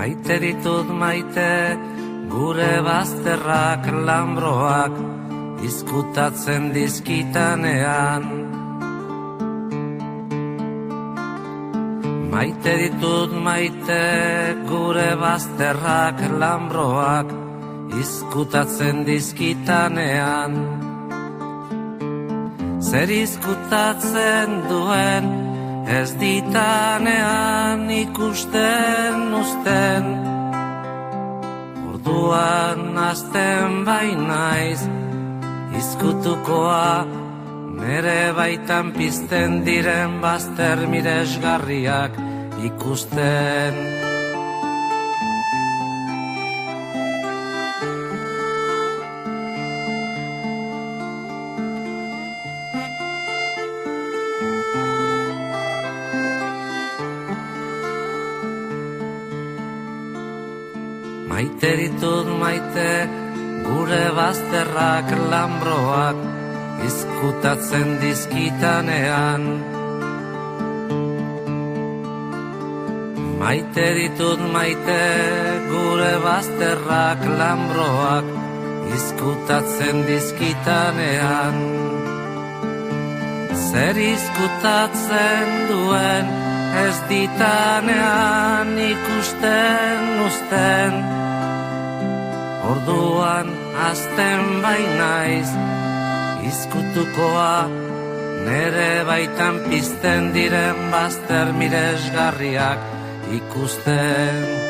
Maite ditut maite, gure bazterrak lambroak izkutatzen dizkitanean. Maite ditut maite, gure bazterrak lambroak izkutatzen dizkitanean. Zer izkutatzen duen, ez ditanean ikusten uzten. Orduan hasten bainaiz, izkutukoa, nere baitan pizten diren bazter miresgarriak ikusten. Maite ditut maite, gure bazterrak lambroak izkutatzen dizkitanean. Maite ditut maite, gure bazterrak lambroak izkutatzen dizkitanean. Zer izkutatzen duen, ez ditanean ikusten uzten. Orduan hasten bainaiz, izkutukoa, nere baitan pizten diren bazter miresgarriak ikusten.